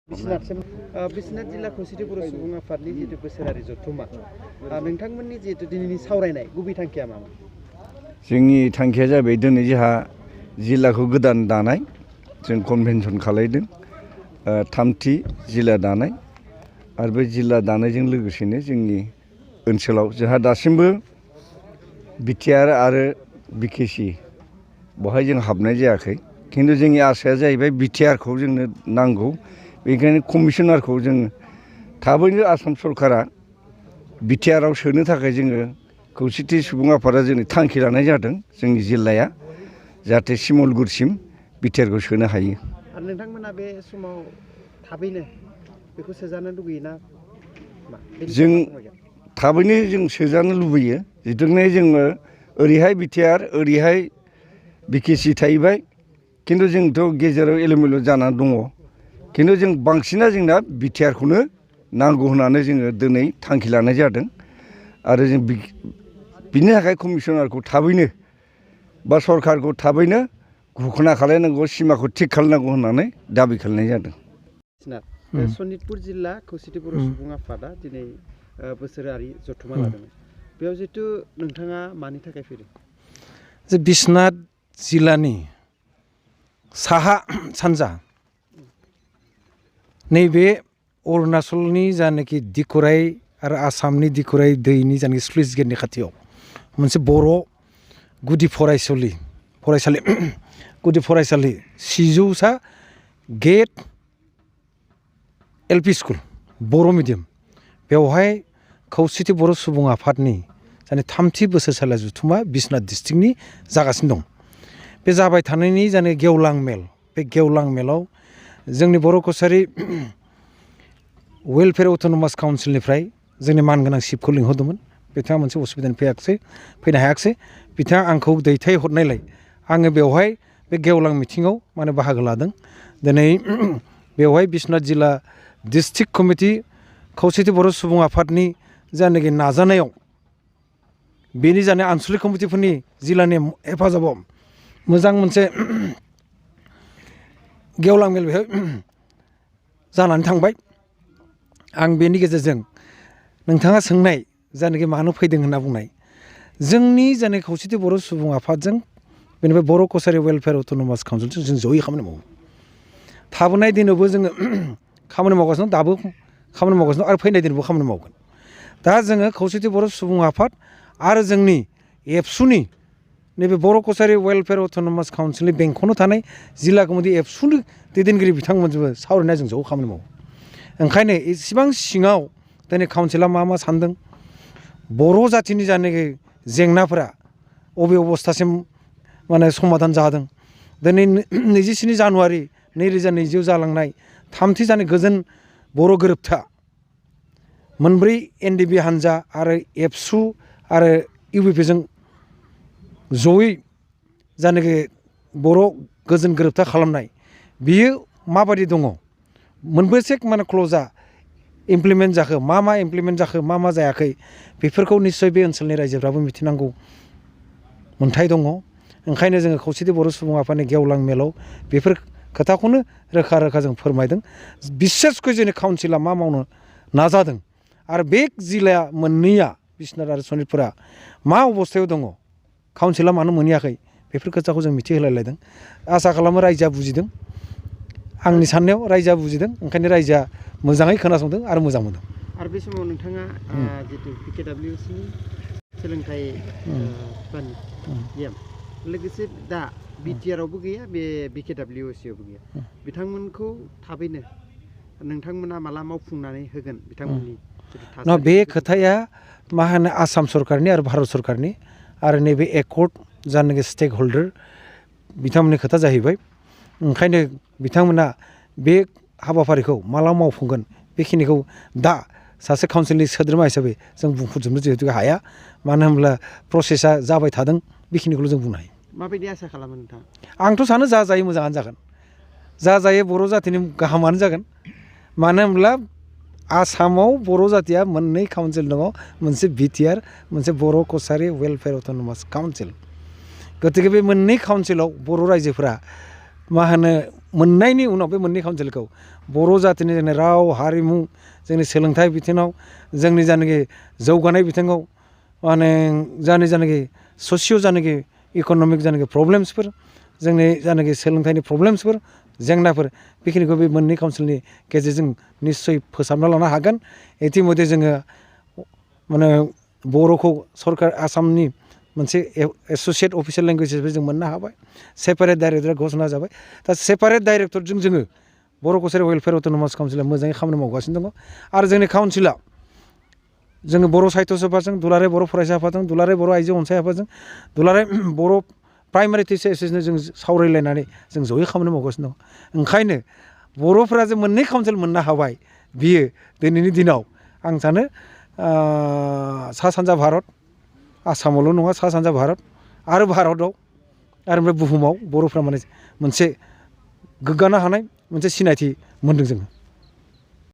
बिश्वनाथ जिल्ला खौसेथि बर' सुबुं आफादनि जितु बोसोरारि जथुम्मा नोंथांमोननि जितु दिनैनि सावरायनाय गुबै थांखिया मामोन? जोंनि थांखिया जाबाय दिनै जोंहा जिल्लाखौ गोदान दानाय, जों कनभेनसन खालायदों, थामथि जिल्ला दानाय आरो बे जिल्ला दानायजों लोगोसेनो जोंनि ओनसोलाव जोंहा दासिमबो बिटिआर आरो बिकेसि बहाय जों हाबनाय जायाखै, खिन्थु जोंनि आसाया जाहैबाय बिटिआरखौ जोंनो नांगौ। बेनिखायनो कमिसनारखौ जों थाबैनो आसाम सरकारा बिटिआरआव सोनो थाखाय जोङो खौसेथि सुबुं आफादा जोंनि थांखि लानाय जादों जोंनि जिल्लाया जाहाथे सिमलगुरसिम बिटिआरखौ सोनो हायो। आरो नोंथांमोना बे समाव थाबैनो बेखौ सोजानो लुगैयोना मा? जों थाबैनो जों सोजानो लुबैयो, जिथुने जोङो ओरैहाय बिटिआर ओरैहाय बिकेसि थाहैबाय, खिन्थु जोंथ' गेजेराव एलोमेलो जानानै दङ, खिन्थु जों बांसिना जोंना बिटिआरखौनो नांगौ होननानै जोङो दिनै थांखि लानाय जादों आरो जों बिनि थाखाय कमिसनारखौ थाबैनो बा सरकारखौ थाबैनो घोषणा खालायनांगौ, सिमाखौ थिग खालामनांगौ होननानै दाबि खालामनाय जादों। सनितपुर जिल्ला खौसेथि बर' सुबुं आफादा दिनै बोसोरारि जथुम्मा लादोंमोन, बेयाव जितु नोंथाङा मानि थाखाय फैदों? जे बिश्वनाथ जिल्लानि साहा सानजा नैबे अरुणाचलनि जानाखि दिखुराय आरो आसामनि दिखुराय दैनि जानाखि स्लुइस गेटनि खाथियाव मोनसे बर' गुदि फरायसालि गुदि फरायसालि 600सा गेट एलपि स्कुल बर' मिडियाम, बेवहाय खौसेथि बर' सुबुं आफादनि जाने थामथि बोसोरसालिया जथुम्मा बिश्वनाथ डिस्ट्रिक्टनि जागासिनो दं। बे जाबाय थानायनि जाने गेवलां मेल, बे गेवलां मेलाव जोंनि बर' कसारि वेलफेयार अट'नमास काउन्सिलनिफ्राय जोंनि मानगोनां चिफखौ लिंहरदोंमोन। बिथाङा मोनसे उसुबिदानि फैनो हायाखिसै। बिथाङा आंखौ दैथायहरनायलाय आङो बेवहाय बे गेवलां मिथिङाव बाहागो लादों। दिनै बेवहाय बिश्वनाथ जिल्ला डिस्ट्रिक्ट कमिटि खौसेथि बर' सुबुं आफादनि जायनाखि नाजानायाव बेनि जानाय आनसलिक कमिटिफोरनि जिल्लानि हेफाजाबाव मोजां मोनसे गेवलां मेल बेहाय जानानै थांबाय। आं बेनि गेजेरजों नोंथाङा सोंनाय जायनाखि मानो फैदों होनना बुंनाय, जोंनि जानाय खौसेथि बर' सुबुं आफादजों बेनिफ्राय बर' कसारि वेलफेयार अट'नमास काउन्सिलजों जों जयै खामानि मावो। थाबोनाय दिनावबो जोङो खामानि मावगासिनो, दाबो खामानि मावगासिनो आरो फैनाय दिनावबो खामानि मावगोन। दा जोङो खौसेथि बर' सुबुं आफाद आरो जोंनि एबसुनि नैबे बर' कसारि वेलफेयार अट'नमास काउन्सिलनि बेंखनाव थानाय जिल्ला कमिटि एबसुनि दैदेनगिरि बिथांमोनजोंबो सावरायना जों ज' खामानि मावो। ओंखायनो इसेबां सिङाव दिनै काउन्सिला मा सान्दों, बर' जाथिनि जानाखि जेंनाफोरा अबे अबस्थासिम समाधान जादों, दिनै 27 जानुवारि 2020 जालांनाय थामथि जानाय गोजोन बर' गोरोबथा मोनब्रै एनडिबि हानजा आरो एबसु आरो इउबिपिजों जयै जानाखि बर' गोजोन गोरोबथा खालामनाय, बियो माबायदि दङ, मोनबेसे क्ल'जआ इमप्लिमेन्ट जाखो, मा इमप्लिमेन्ट जाखो, मा जायाखै, बेफोरखौ निस्सय बे ओनसोलनि रायजोफ्राबो मिथिनांगौ मोन्थाय दङ। ओंखायनो जोङो खौसेथि बर' सुबुं आफादनि गेवलां मेलाव बेफोर खोथाखौनो रोखा जों फोरमायदों। बिसेसकै जोंनि काउन्सिला मा मावनो नाजादों आरो बे जिल्लाया मोननैया बिश्वनाथ आरो सनितपुरा मा अबस्थायाव दङ, काउन्सिला मानो मोनहैयाखै, बेफोर खोथाखौ जों मिथिहोलायलायदों। आसा खालामो रायजोआ बुजिदों। आंनि साननायाव रायजोआ बुजिदों, ओंखायनो रायजोआ मोजाङै खोनासंदों आरो मोजां मोनदों। आरो बे समाव नोंथाङा जितु पिकेडब्लिउसिनि सोलोंथाइ लोगोसे दा बिटिआरआवबो गैया, बे बिकेडब्लिउसिआवबो गैया, बिथांमोनखौ थाबैनो नोंथांमोना माला मावफुंनानै होगोन बिथांमोननि? बे खोथाया आसाम सरकारनि आरो भारत सरकारनि आरो नैबे एकर्ड जानाखि स्टेक हल्डार बिथांमोननि खोथा जाहैबाय। ओंखायनो बिथांमोना बे हाबाफारिखौ माला मावफुंगोन बेखिनिखौ दा सासे काउन्सिलनि सोद्रोमा हिसाबै जों बुंफुंजोबनो जिहेतु हाया, मानो होनब्ला प्रसेसा जाबाय थादों, बेखिनिखौल' जों बुंनो हायो। माबायदि आसा खालामो नोंथाङा? आंथ' सानो जा जायो मोजाङानो जागोन, जा जायो बर' जाथिनि गाहामानो जागोन। मानो होनब्ला आसामाव बर' जातिया मोननै काउन्सिल दङ, मोनसे बिटिआर, मोनसे बर' कसारि वेलफेयार अट'नमास काउन्सिल। गतिके बे मोननै काउन्सिलाव बर' रायजोफोरा मोननायनि उनाव बे मोननै काउन्सिलखौ बर' जातिनि जोंनि राव हारिमु जोंनि सोलोंथाइ बिथिङाव जोंनि जानाखि जौगानाय बिथिङाव माने जानाखि ससिय' जानाखि इक'नमिक जानाखि प्रब्लेम्सफोर जोंनि जानाखि सोलोंथाइनि प्रब्लेम्सफोर जेंनाफोर बेखिनिखौ बे मोननै काउन्सिलनि गेजेरजों निस्सय फोसाबना लानो हागोन इतिमध्य जोङो माने बर'खौ सरकार आसामनि मोनसे एस'सियेट अफिसियेल लेंगुवेज हिसाबै जों मोननो हाबाय सेपारेट डाइरेक्टरा घोषणा जाबाय दा सेपारेट डाइरेक्टरजों जोङो बर' कसारि वेलफेयार अट'नमास काउन्सिला मोजाङै खामानि मावगासिनो दङ आरो जोंनि काउन्सिला जोङो बर' साहित्य सभाजों दुलाराय बर' फरायसा आफादजों दुलाराय बर' आइजो अनसाय आफादजों दुलाराय बर' प्राइमारि टिचार एस'सियेसनजों जों सावरायलायनानै जों जयै खामानि मावगासिनो दं ओंखायनो बर'फोरा जे मोननै काउन्सिल मोननो हाबाय बियो दिनैनि दिनाव आं सानो सा सानजा भारत आसामावल' नङा सा सानजा भारत आरो भारतआव आरो ओमफ्राय बुहुमाव बर'फ्रा माने मोनसे गोग्गानो हानाय मोनसे सिनायथि मोनदों जोङो